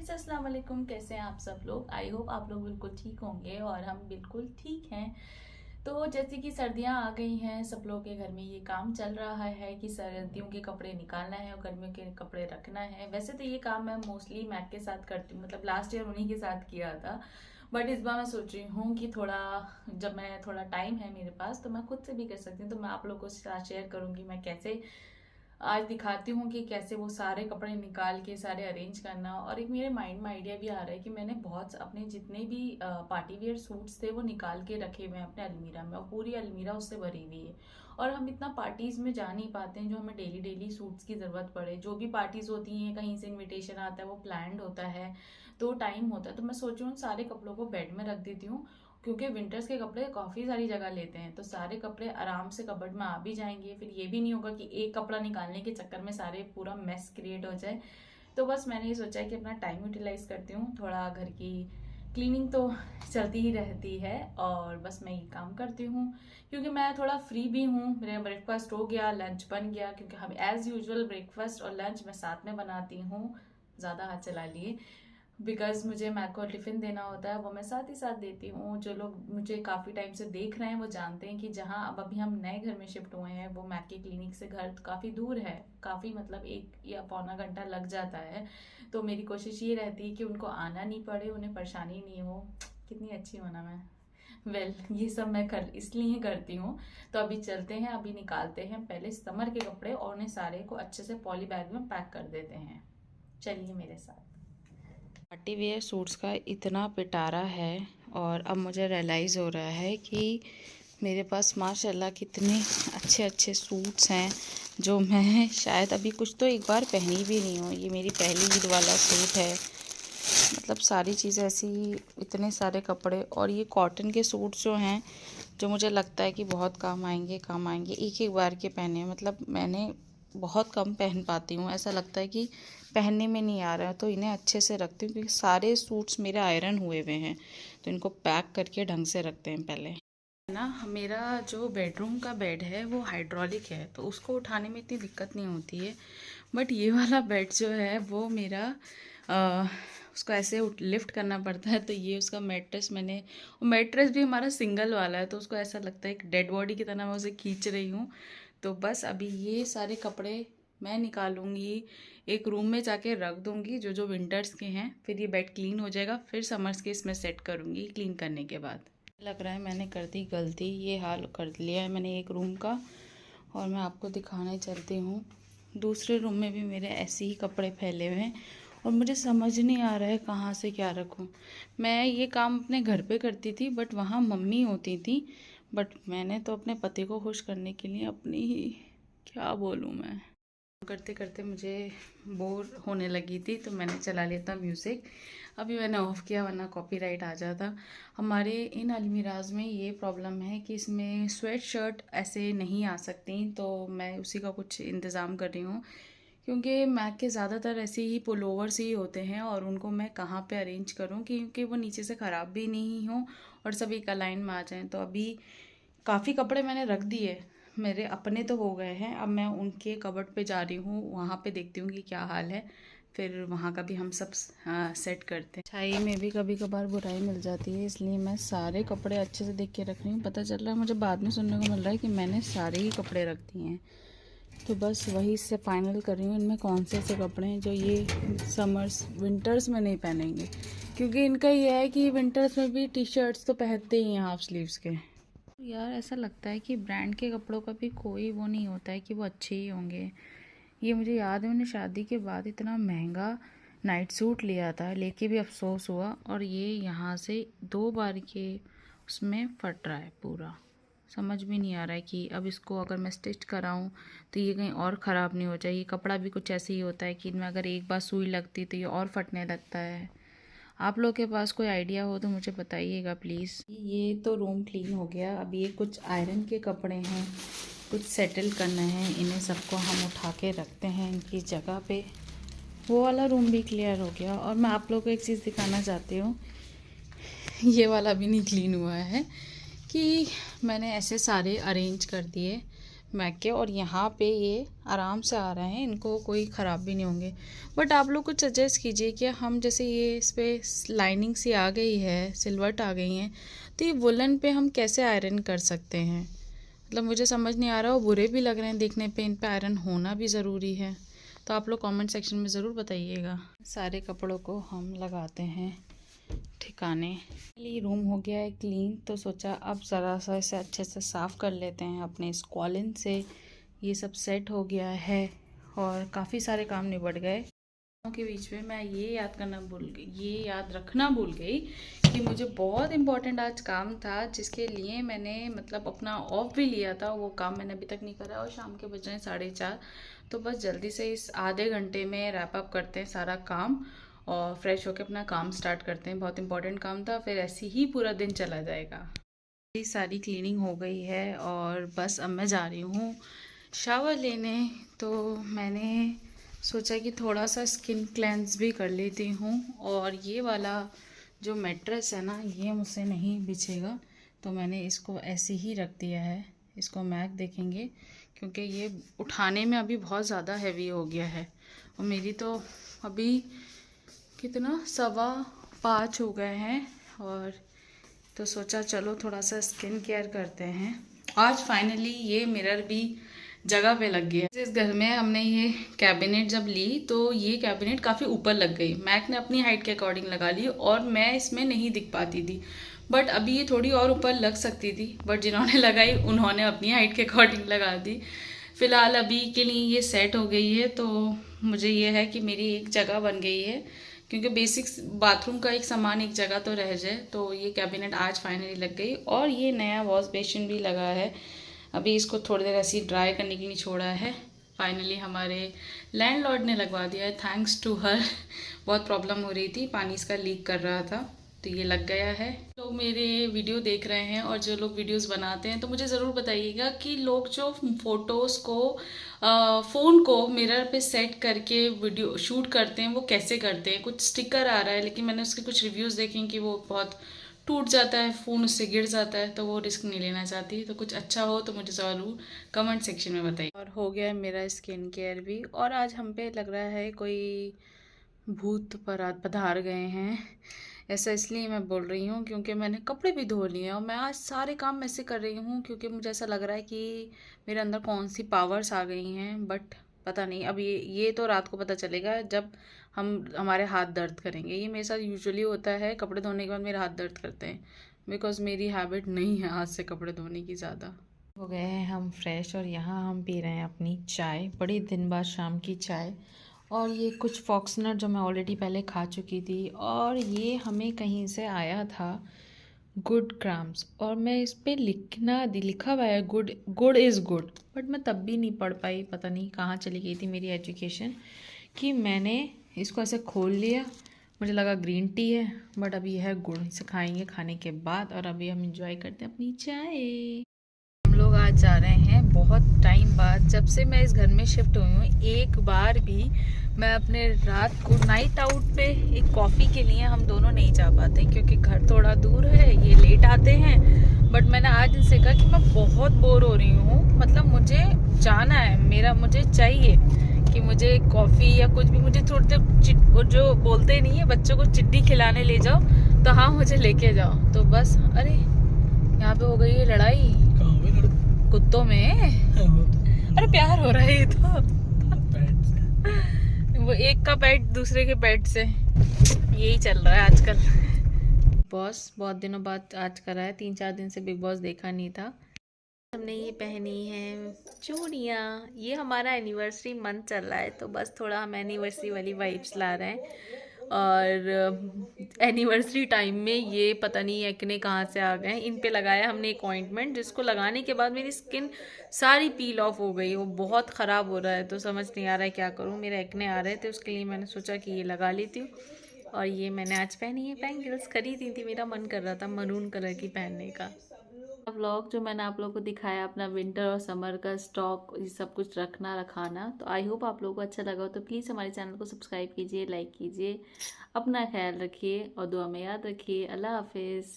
Guys, अस्सलाम वालेकुम। कैसे हैं आप सब लोग? आई होप आप लोग बिल्कुल ठीक होंगे और हम बिल्कुल ठीक हैं। तो जैसे कि सर्दियां आ गई हैं, सब लोग के घर में ये काम चल रहा है कि सर्दियों के कपड़े निकालना है और गर्मियों के कपड़े रखना है। वैसे तो ये काम मैं मोस्टली मैक के साथ करती हूँ, मतलब लास्ट ईयर उन्हीं के साथ किया था। बट इस बार मैं सोच रही हूँ कि जब मैं थोड़ा टाइम है मेरे पास तो मैं खुद से भी कर सकती हूँ। तो मैं आप लोगों के साथ शेयर करूंगी मैं कैसे आज दिखाती हूँ कि कैसे वो सारे कपड़े निकाल के सारे अरेंज करना। और एक मेरे माइंड में आइडिया भी आ रहा है कि मैंने बहुत अपने जितने भी पार्टी वेयर सूट्स थे वो निकाल के रखे हुए हैं अपने अलमीरा में, और पूरी अलमीरा उससे भरी हुई है। और हम इतना पार्टीज में जा नहीं पाते हैं जो हमें डेली डेली सूट्स की जरूरत पड़े। जो भी पार्टीज होती हैं, कहीं से इनविटेशन आता है, वो प्लान्ड होता है, तो टाइम होता है। तो मैं सोच रही हूँ सारे कपड़ों को बेड में रख देती हूँ, क्योंकि विंटर्स के कपड़े काफ़ी सारी जगह लेते हैं, तो सारे कपड़े आराम से कबर्ड में आ भी जाएंगे। फिर ये भी नहीं होगा कि एक कपड़ा निकालने के चक्कर में सारे पूरा मेस क्रिएट हो जाए। तो बस मैंने ये सोचा है कि अपना टाइम यूटिलाइज करती हूँ, थोड़ा घर की क्लीनिंग तो चलती ही रहती है और बस मैं ये काम करती हूँ क्योंकि मैं थोड़ा फ्री भी हूँ। मेरा ब्रेकफास्ट हो गया, लंच बन गया, क्योंकि हम एज यूजुअल ब्रेकफास्ट और लंच मैं साथ में बनाती हूँ, ज़्यादा हाथ चला लिए। बिकॉज मुझे मैक को टिफ़िन देना होता है, वो मैं साथ ही साथ देती हूँ। जो लोग मुझे काफ़ी टाइम से देख रहे हैं वो जानते हैं कि जहाँ अब अभी हम नए घर में शिफ्ट हुए हैं वो मैक की क्लिनिक से घर काफ़ी दूर है, काफ़ी मतलब 1 या पौना घंटा लग जाता है। तो मेरी कोशिश ये रहती है कि उनको आना नहीं पड़े, उन्हें परेशानी नहीं हो। कितनी अच्छी हूँ ना मैं। ये सब मैं कर इसलिए करती हूँ। तो अभी चलते हैं, अभी निकालते हैं पहले समर के कपड़े और उन्हें सारे को अच्छे से पॉली बैग में पैक कर देते हैं। चलिए मेरे साथ। पार्टी वेयर सूट्स का इतना पिटारा है और अब मुझे रियलाइज़ हो रहा है कि मेरे पास माशाल्लाह कितने अच्छे अच्छे सूट्स हैं जो मैं शायद अभी कुछ तो एक बार पहनी भी नहीं हूँ। ये मेरी पहली ईद वाला सूट है। मतलब सारी चीज़ें ऐसी, इतने सारे कपड़े, और ये कॉटन के सूट्स जो हैं जो मुझे लगता है कि बहुत काम आएंगे एक एक बार के पहने। मतलब मैंने बहुत कम पहन पाती हूँ, ऐसा लगता है कि पहनने में नहीं आ रहा है, तो इन्हें अच्छे से रखती हूँ क्योंकि सारे सूट्स मेरे आयरन हुए हुए हैं। तो इनको पैक करके ढंग से रखते हैं पहले ना। मेरा जो बेडरूम का बेड है वो हाइड्रोलिक है, तो उसको उठाने में इतनी दिक्कत नहीं होती है। बट ये वाला बेड जो है वो मेरा आ, उसको ऐसे लिफ्ट करना पड़ता है। तो ये उसका मैट्रेस मैंने, वो मैट्रेस भी हमारा सिंगल वाला है, तो उसको ऐसा लगता है एक डेड बॉडी की तरह मैं उसे खींच रही हूँ। तो बस अभी ये सारे कपड़े मैं निकालूंगी, एक रूम में जाके रख दूंगी जो जो विंटर्स के हैं। फिर ये बेड क्लीन हो जाएगा, फिर समर्स के इसमें सेट करूंगी क्लीन करने के बाद। लग रहा है मैंने कर दी गलती, ये हाल कर लिया है मैंने एक रूम का। और मैं आपको दिखाने चलती हूँ, दूसरे रूम में भी मेरे ऐसे ही कपड़े फैले हुए हैं और मुझे समझ नहीं आ रहा है कहाँ से क्या रखूँ। मैं ये काम अपने घर पे करती थी बट वहाँ मम्मी होती थी, बट मैंने तो अपने पति को खुश करने के लिए अपनी ही, क्या बोलूँ मैं, करते करते मुझे बोर होने लगी थी तो मैंने चला लिया था म्यूज़िक। अभी मैंने ऑफ़ किया वरना कॉपीराइट आ जाता। हमारे इन अलमीराज में ये प्रॉब्लम है कि इसमें स्वेट शर्ट ऐसे नहीं आ सकती, तो मैं उसी का कुछ इंतज़ाम कर रही हूँ क्योंकि मैक के ज़्यादातर ऐसे ही पुलोवर्स ही होते हैं और उनको मैं कहाँ पे अरेंज करूँ क्योंकि वो नीचे से ख़राब भी नहीं हो और सभी एक लाइन में आ जाएँ। तो अभी काफ़ी कपड़े मैंने रख दिए, मेरे अपने तो हो गए हैं, अब मैं उनके कबर्ड पे जा रही हूँ, वहाँ पे देखती हूँ कि क्या हाल है, फिर वहाँ का भी हम सब सेट करते हैं। अच्छाई में भी कभी कभार बुराई मिल जाती है, इसलिए मैं सारे कपड़े अच्छे से देख के रख रही हूँ। पता चल रहा है मुझे बाद में सुनने को मिल रहा है कि मैंने सारे ही कपड़े रख दिए हैं। तो बस वही से फाइनल कर रही हूँ इनमें कौन से ऐसे कपड़े हैं जो ये समर्स विंटर्स में नहीं पहनेंगे, क्योंकि इनका ये है कि विंटर्स में भी टी शर्ट्स तो पहनते ही हैं हाफ स्लीव्स के। यार ऐसा लगता है कि ब्रांड के कपड़ों का भी कोई वो नहीं होता है कि वो अच्छे ही होंगे। ये मुझे याद है मैंने शादी के बाद इतना महंगा नाइट सूट लिया था, लेके भी अफसोस हुआ। और ये यहाँ से 2 बार के उसमें फट रहा है पूरा। समझ भी नहीं आ रहा है कि अब इसको अगर मैं स्टिच कराऊँ तो ये कहीं और ख़राब नहीं हो जाए। ये कपड़ा भी कुछ ऐसे ही होता है कि इनमें अगर एक बार सुई लगती तो ये और फटने लगता है। आप लोग के पास कोई आइडिया हो तो मुझे बताइएगा प्लीज़। ये तो रूम क्लीन हो गया, अब ये कुछ आयरन के कपड़े हैं, कुछ सेटल करना है, इन्हें सबको हम उठा के रखते हैं इनकी जगह पे। वो वाला रूम भी क्लियर हो गया। और मैं आप लोगों को एक चीज़ दिखाना चाहती हूँ, ये वाला भी नहीं क्लीन हुआ है कि मैंने ऐसे सारे अरेंज कर दिए। मैक के, और यहाँ पे ये आराम से आ रहे हैं, इनको कोई ख़राब भी नहीं होंगे। बट आप लोग कुछ सजेस्ट कीजिए कि हम जैसे ये इस पर लाइनिंग सी आ गई है, सिलवट आ गई हैं, तो ये वुलन पे हम कैसे आयरन कर सकते हैं? मतलब मुझे समझ नहीं आ रहा, और बुरे भी लग रहे हैं देखने पे, इन पे आयरन होना भी ज़रूरी है। तो आप लोग कमेंट सेक्शन में ज़रूर बताइएगा। सारे कपड़ों को हम लगाते हैं ठिकाने। ये रूम हो गया है क्लीन, तो सोचा अब ज़रा सा इसे अच्छे से साफ़ कर लेते हैं अपने स्क्वालिन से। ये सब सेट हो गया है और काफ़ी सारे काम निबट गए। के बीच में मैं ये याद रखना भूल गई कि मुझे बहुत इम्पोर्टेंट आज काम था, जिसके लिए मैंने मतलब अपना ऑफ भी लिया था। वो काम मैंने अभी तक नहीं करा और शाम के बज रहे हैं 4:30। तो बस जल्दी से इस आधे घंटे में रैप अप करते हैं सारा काम और फ्रेश होकर अपना काम स्टार्ट करते हैं। बहुत इंपॉर्टेंट काम था, फिर ऐसे ही पूरा दिन चला जाएगा। ये सारी क्लीनिंग हो गई है और बस अब मैं जा रही हूँ शावर लेने। तो मैंने सोचा कि थोड़ा सा स्किन क्लेंस भी कर लेती हूँ। और ये वाला जो मैट्रेस है ना, ये मुझसे नहीं बिछेगा, तो मैंने इसको ऐसे ही रख दिया है। इसको मैक देखेंगे क्योंकि ये उठाने में अभी बहुत ज़्यादा हैवी हो गया है। और मेरी तो अभी कितना 5:15 हो गए हैं, और तो सोचा चलो थोड़ा सा स्किन केयर करते हैं। आज फाइनली ये मिरर भी जगह पे लग गया। इस घर में हमने ये कैबिनेट जब ली तो ये कैबिनेट काफ़ी ऊपर लग गई। मैक ने अपनी हाइट के अकॉर्डिंग लगा ली और मैं इसमें नहीं दिख पाती थी, बट अभी ये थोड़ी और ऊपर लग सकती थी, बट जिन्होंने लगाई उन्होंने अपनी हाइट के अकॉर्डिंग लगा दी। फ़िलहाल अभी के लिए ये सेट हो गई है, तो मुझे ये है कि मेरी एक जगह बन गई है, क्योंकि बेसिक्स बाथरूम का एक सामान एक जगह तो रह जाए। तो ये कैबिनेट आज फाइनली लग गई और ये नया वॉश बेसिन भी लगा है। अभी इसको थोड़ी देर ऐसे ही ड्राई करने के लिए छोड़ा है। फाइनली हमारे लैंडलॉर्ड ने लगवा दिया है, थैंक्स टू हर। बहुत प्रॉब्लम हो रही थी, पानी इसका लीक कर रहा था, तो ये लग गया है। लोग मेरे वीडियो देख रहे हैं और जो लोग वीडियोस बनाते हैं, तो मुझे ज़रूर बताइएगा कि लोग जो फ़ोटोज़ को फ़ोन को मिरर पे सेट करके वीडियो शूट करते हैं वो कैसे करते हैं। कुछ स्टिकर आ रहा है, लेकिन मैंने उसके कुछ रिव्यूज़ देखे हैं कि वो बहुत टूट जाता है, फ़ोन उससे गिर जाता है, तो वो रिस्क नहीं लेना चाहती। तो कुछ अच्छा हो तो मुझे ज़रूर कमेंट सेक्शन में बताइए। और हो गया है मेरा स्किन केयर भी, और आज हम पे लग रहा है कोई भूत पधार गए हैं। ऐसा इसलिए मैं बोल रही हूँ क्योंकि मैंने कपड़े भी धो लिए हैं और मैं आज सारे काम ऐसे कर रही हूँ क्योंकि मुझे ऐसा लग रहा है कि मेरे अंदर कौन सी पावर्स आ गई हैं। बट पता नहीं, अब ये तो रात को पता चलेगा जब हमारे हाथ दर्द करेंगे। ये मेरे साथ यूजुअली होता है, कपड़े धोने के बाद मेरे हाथ दर्द करते हैं, बिकॉज मेरी हैबिट नहीं है हाथ से कपड़े धोने की ज़्यादा। हो गए हैं हम फ्रेश और यहाँ हम पी रहे हैं अपनी चाय, बड़ी दिन बाद शाम की चाय। और ये कुछ फॉक्सनट जो मैं ऑलरेडी पहले खा चुकी थी, और ये हमें कहीं से आया था गुड ग्राम्स, और मैं इस पर लिखा हुआ है गुड इज़ गुड, बट मैं तब भी नहीं पढ़ पाई, पता नहीं कहाँ चली गई थी मेरी एजुकेशन, कि मैंने इसको ऐसे खोल लिया, मुझे लगा ग्रीन टी है, बट अभी है गुड़। इसे खाएंगे खाने के बाद, और अभी हम इंजॉय करते हैं अपनी चाय। हम लोग आज जा रहे हैं बहुत टाइम बाद, जब से मैं इस घर में शिफ्ट हुई हूँ एक बार भी मैं अपने रात को नाइट आउट पे एक कॉफ़ी के लिए हम दोनों नहीं जा पाते, क्योंकि घर थोड़ा दूर है, ये लेट आते हैं। बट मैंने आज इनसे कहा कि मैं बहुत बोर हो रही हूँ, मतलब मुझे जाना है, मुझे चाहिए कि मुझे कॉफ़ी या कुछ भी, मुझे थोड़ी देर जो बोलते नहीं है बच्चों को चिट्ठी खिलाने ले जाओ, तो हाँ मुझे लेके जाओ। तो बस, अरे यहाँ पे हो गई है लड़ाई कुत्तों में। अरे प्यार हो रहा है ये तो वो एक का पेट दूसरे के पेट से, यही चल रहा है आजकल। बॉस बहुत दिनों बाद आज करा है, 3-4 दिन से बिग बॉस देखा नहीं था। हमने ये पहनी है चूड़ियाँ, ये हमारा एनिवर्सरी मंथ चल रहा है, तो बस थोड़ा हम एनिवर्सरी वाली वाइब्स ला रहे हैं। और एनिवर्सरी टाइम में ये पता नहीं एक्ने कहाँ से आ गए, इन पे लगाया हमने एक ऑइंटमेंट, जिसको लगाने के बाद मेरी स्किन सारी पील ऑफ हो गई, वो बहुत ख़राब हो रहा है, तो समझ नहीं आ रहा है क्या करूँ। मेरे एक्ने आ रहे थे, उसके लिए मैंने सोचा कि ये लगा लेती हूँ। और ये मैंने आज पहनी है, बैंगल्स खरीदी थी, मेरा मन कर रहा था मरून कलर की पहनने का। व्लॉग जो मैंने आप लोगों को दिखाया अपना विंटर और समर का स्टॉक, ये सब कुछ रखाना, तो आई होप आप लोगों को अच्छा लगा हो। तो प्लीज़ हमारे चैनल को सब्सक्राइब कीजिए, लाइक कीजिए, अपना ख्याल रखिए और दुआ में याद रखिए। अल्लाह हाफिज़।